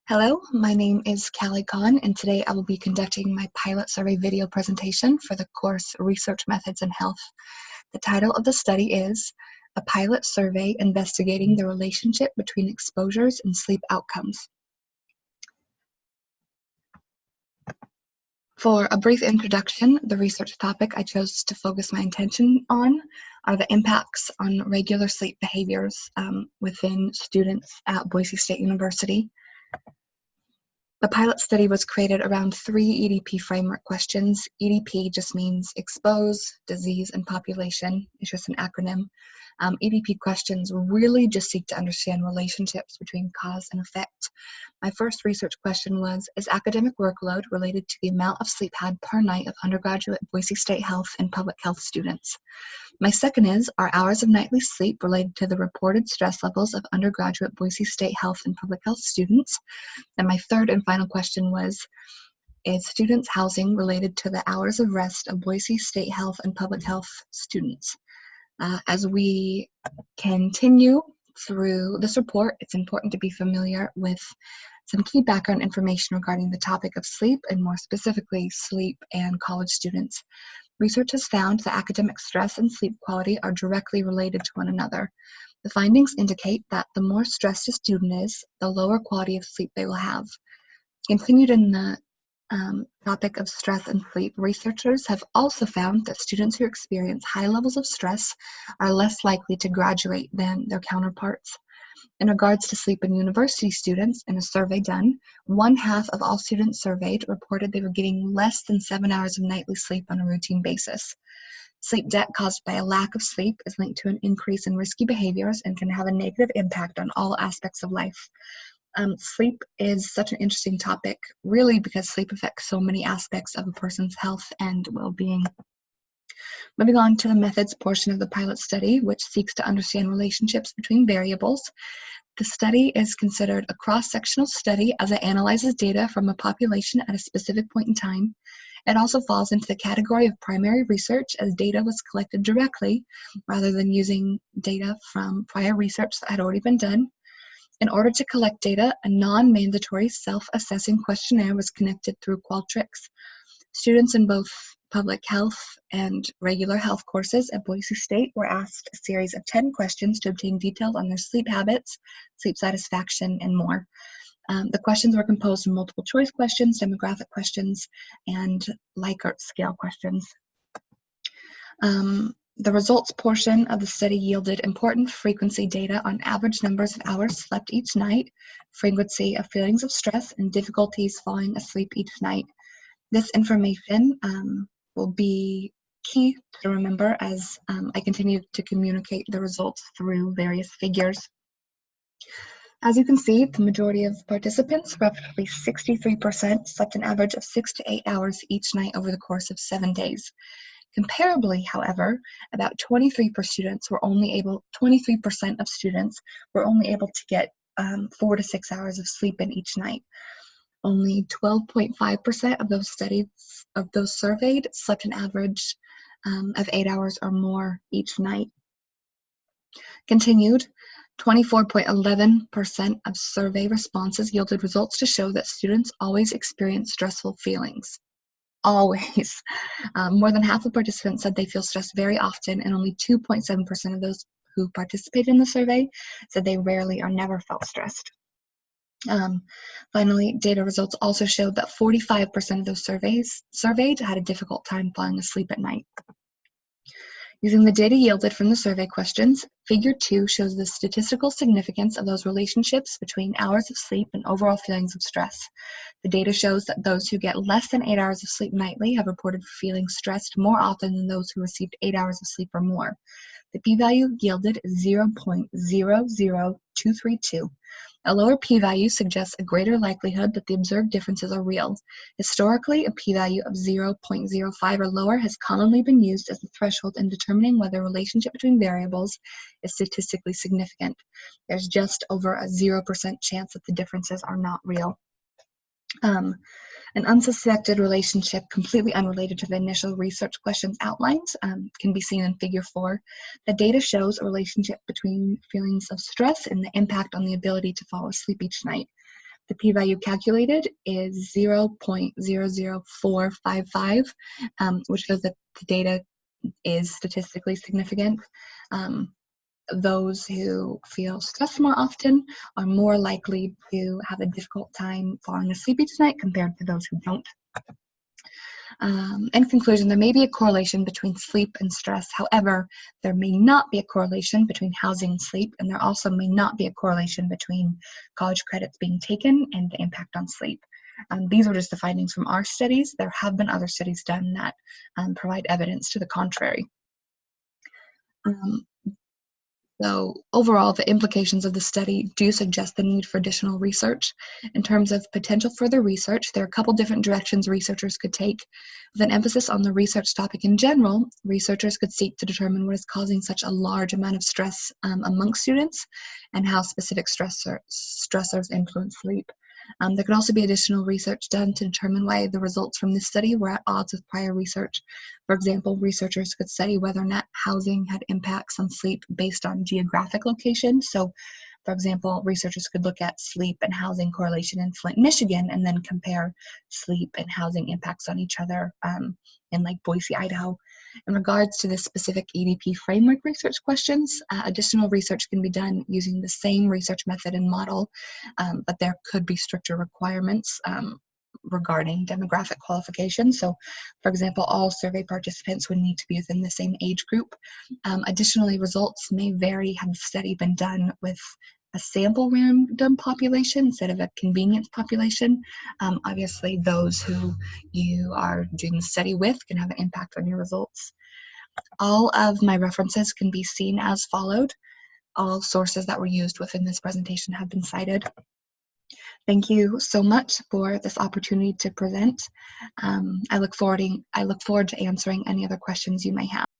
Hello, my name is Callie Kahn, and today I will be conducting my pilot survey video presentation for the course Research Methods in Health. The title of the study is A Pilot Survey Investigating the Relationship Between Exposures and Sleep Outcomes. For a brief introduction, the research topic I chose to focus my attention on are the impacts on regular sleep behaviors within students at Boise State University. The pilot study was created around 3 EDP framework questions. EDP just means expose, disease, and population. It's just an acronym. EDP questions really just seek to understand relationships between cause and effect. My first research question was, is academic workload related to the amount of sleep had per night of undergraduate Boise State Health and Public Health students? My second is, are hours of nightly sleep related to the reported stress levels of undergraduate Boise State Health and Public Health students? And my third and final question was, is students' housing related to the hours of rest of Boise State Health and Public Health students? As we continue through this report, it's important to be familiar with some key background information regarding the topic of sleep, and more specifically, sleep and college students. Research has found that academic stress and sleep quality are directly related to one another. The findings indicate that the more stressed a student is, the lower quality of sleep they will have. Continued in the topic of stress and sleep, researchers have also found that students who experience high levels of stress are less likely to graduate than their counterparts. In regards to sleep in university students, in a survey done, 1/2 of all students surveyed reported they were getting less than 7 hours of nightly sleep on a routine basis. Sleep debt caused by a lack of sleep is linked to an increase in risky behaviors and can have a negative impact on all aspects of life. Sleep is such an interesting topic, really, because sleep affects so many aspects of a person's health and well-being. Moving on to the methods portion of the pilot study, which seeks to understand relationships between variables. The study is considered a cross-sectional study as it analyzes data from a population at a specific point in time. It also falls into the category of primary research, as data was collected directly rather than using data from prior research that had already been done. In order to collect data, a non-mandatory self-assessing questionnaire was connected through Qualtrics. Students in both public health and regular health courses at Boise State were asked a series of 10 questions to obtain details on their sleep habits, sleep satisfaction, and more. The questions were composed of multiple choice questions, demographic questions, and Likert scale questions. The results portion of the study yielded important frequency data on average numbers of hours slept each night, frequency of feelings of stress, and difficulties falling asleep each night. This information will be key to remember as I continue to communicate the results through various figures. As you can see, the majority of participants, roughly 63%, slept an average of 6 to 8 hours each night over the course of 7 days. Comparably, however, about 23% of students were only able to get 4 to 6 hours of sleep in each night. Only 12.5% of those surveyed slept an average of 8 hours or more each night. Continued, 24.11% of survey responses yielded results to show that students always experience stressful feelings. Always. More than half of participants said they feel stressed very often, and only 2.7% of those who participated in the survey said they rarely or never felt stressed. Finally, data results also showed that 45% of those surveyed had a difficult time falling asleep at night. Using the data yielded from the survey questions, Figure 2 shows the statistical significance of those relationships between hours of sleep and overall feelings of stress. The data shows that those who get less than 8 hours of sleep nightly have reported feeling stressed more often than those who received 8 hours of sleep or more. The p-value yielded is 0.00232. A lower p-value suggests a greater likelihood that the observed differences are real. Historically, a p-value of 0.05 or lower has commonly been used as the threshold in determining whether a relationship between variables is statistically significant. There's just over a 0% chance that the differences are not real. An unsuspected relationship completely unrelated to the initial research questions outlined can be seen in Figure 4. The data shows a relationship between feelings of stress and the impact on the ability to fall asleep each night. The p-value calculated is 0.00455, which shows that the data is statistically significant. Those who feel stressed more often are more likely to have a difficult time falling asleep each night compared to those who don't. In conclusion, there may be a correlation between sleep and stress. However, there may not be a correlation between housing and sleep, and there also may not be a correlation between college credits being taken and the impact on sleep. These are just the findings from our studies. There have been other studies done that provide evidence to the contrary. So overall, the implications of the study do suggest the need for additional research. In terms of potential further research, there are a couple different directions researchers could take. With an emphasis on the research topic in general, researchers could seek to determine what is causing such a large amount of stress amongst students and how specific stressors influence sleep. There could also be additional research done to determine why the results from this study were at odds with prior research. For example, researchers could study whether or not housing had impacts on sleep based on geographic location. So, for example, researchers could look at sleep and housing correlation in Flint, Michigan, and then compare sleep and housing impacts on each other in like Boise, Idaho. In regards to the specific EDP framework research questions, additional research can be done using the same research method and model, but there could be stricter requirements regarding demographic qualifications. So, for example, all survey participants would need to be within the same age group. Additionally, results may vary had the study been done with a sample random population instead of a convenience population. Obviously, those who you are doing the study with can have an impact on your results. All of my references can be seen as followed. All sources that were used within this presentation have been cited. Thank you so much for this opportunity to present. I look forward to answering any other questions you may have.